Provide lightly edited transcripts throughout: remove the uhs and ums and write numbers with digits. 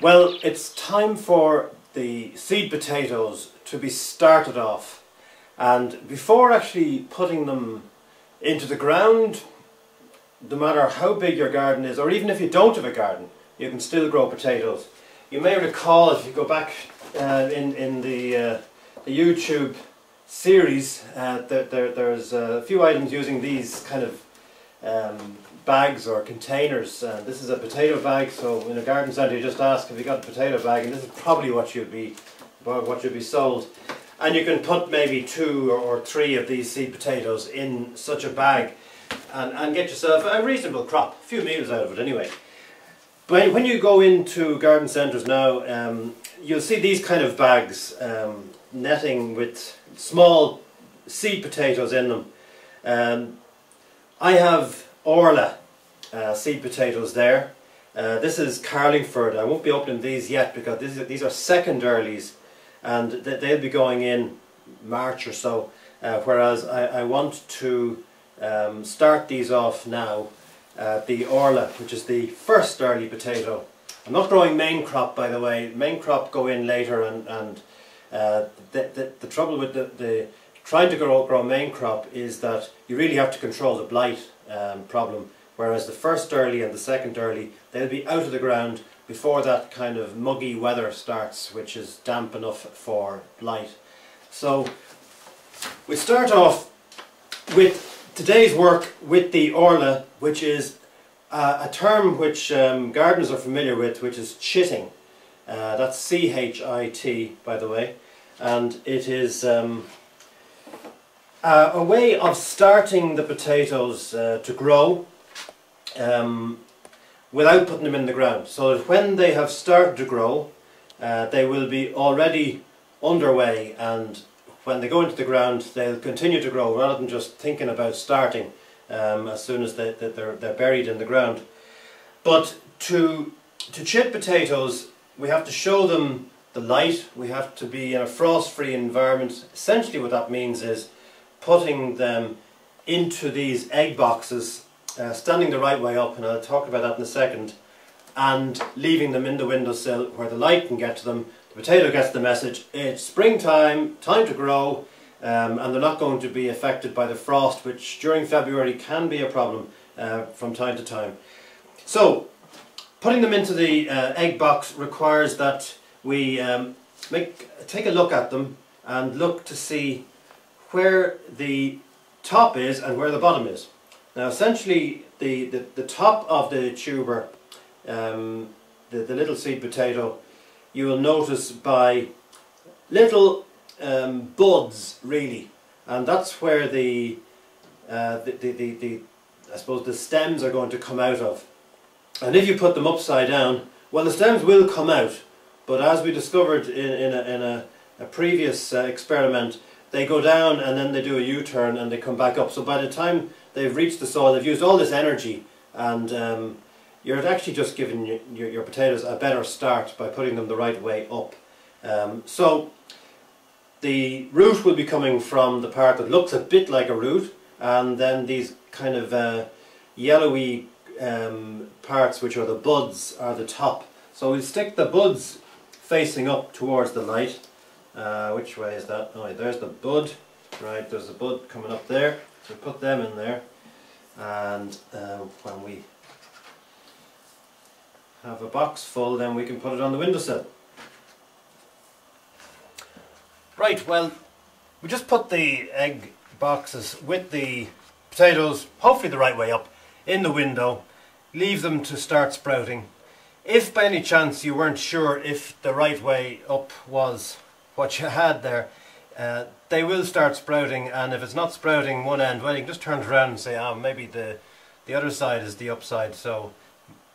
Well, it's time for the seed potatoes to be started off, and before actually putting them into the ground, no matter how big your garden is, or even if you don't have a garden, you can still grow potatoes. You may recall, if you go back in the YouTube series, there's a few items using these kind of bags or containers. This is a potato bag, so in a garden centre you just ask, have you got a potato bag, and this is probably what you'd be sold. And you can put maybe 2 or 3 of these seed potatoes in such a bag and get yourself a reasonable crop, a few meals out of it anyway. But when you go into garden centres now, you'll see these kind of bags, netting with small seed potatoes in them. I have Orla seed potatoes there. This is Carlingford. I won't be opening these yet because these are second earlies, and they'll be going in March or so, whereas I want to start these off now. The Orla, which is the first early potato. I'm not growing main crop, by the way. Main crop go in later, and the trouble with the trying to grow main crop is that you really have to control the blight problem, whereas the first early and the second early, they'll be out of the ground before that kind of muggy weather starts, which is damp enough for blight. So we start off with today's work with the Orla, which is a term which gardeners are familiar with, which is chitting. That's C-H-I-T, by the way, and it is a way of starting the potatoes to grow without putting them in the ground, so that when they have started to grow, they will be already underway, and when they go into the ground they'll continue to grow rather than just thinking about starting as soon as they're buried in the ground. But to chit potatoes, we have to show them the light, we have to be in a frost-free environment. Essentially what that means is putting them into these egg boxes, standing the right way up, and I'll talk about that in a second, and leaving them in the windowsill where the light can get to them. The potato gets the message, it's springtime, time to grow, and they're not going to be affected by the frost, which during February can be a problem from time to time. So, putting them into the egg box requires that we take a look at them and look to see where the top is and where the bottom is. Now essentially the top of the tuber, the little seed potato, you will notice by little buds really, and that's where I suppose the stems are going to come out of. And if you put them upside down, well, the stems will come out, but as we discovered in a previous experiment, they go down and then they do a U-turn and they come back up. So by the time they've reached the soil, they've used all this energy, and you're actually just giving your potatoes a better start by putting them the right way up. So the root will be coming from the part that looks a bit like a root, and then these kind of yellowy parts, which are the buds, are the top. So we'll stick the buds facing up towards the light. Which way is that? Oh, there's the bud. Right, there's the bud coming up there. So put them in there, and when we have a box full, then we can put it on the windowsill. Right, well, we just put the egg boxes with the potatoes, hopefully the right way up, in the window. Leave them to start sprouting. If by any chance you weren't sure if the right way up was what you had there, they will start sprouting, and if it's not sprouting one end, well, you can just turn it around and say, oh, maybe the other side is the upside. So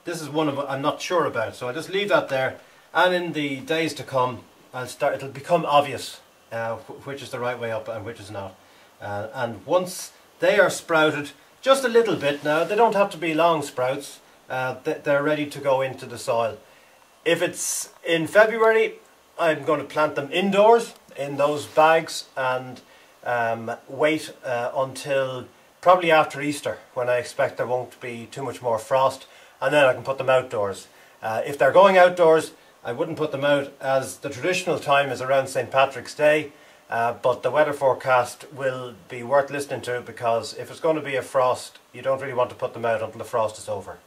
this is one of I'm not sure about, so I just leave that there, and in the days to come it'll become obvious which is the right way up and which is not. And once they are sprouted just a little bit, now they don't have to be long sprouts, they're ready to go into the soil. If it's in February, I'm going to plant them indoors in those bags and wait until probably after Easter, when I expect there won't be too much more frost, and then I can put them outdoors. If they're going outdoors, I wouldn't put them out as the traditional time is around St. Patrick's Day, but the weather forecast will be worth listening to, because if it's going to be a frost, you don't really want to put them out until the frost is over.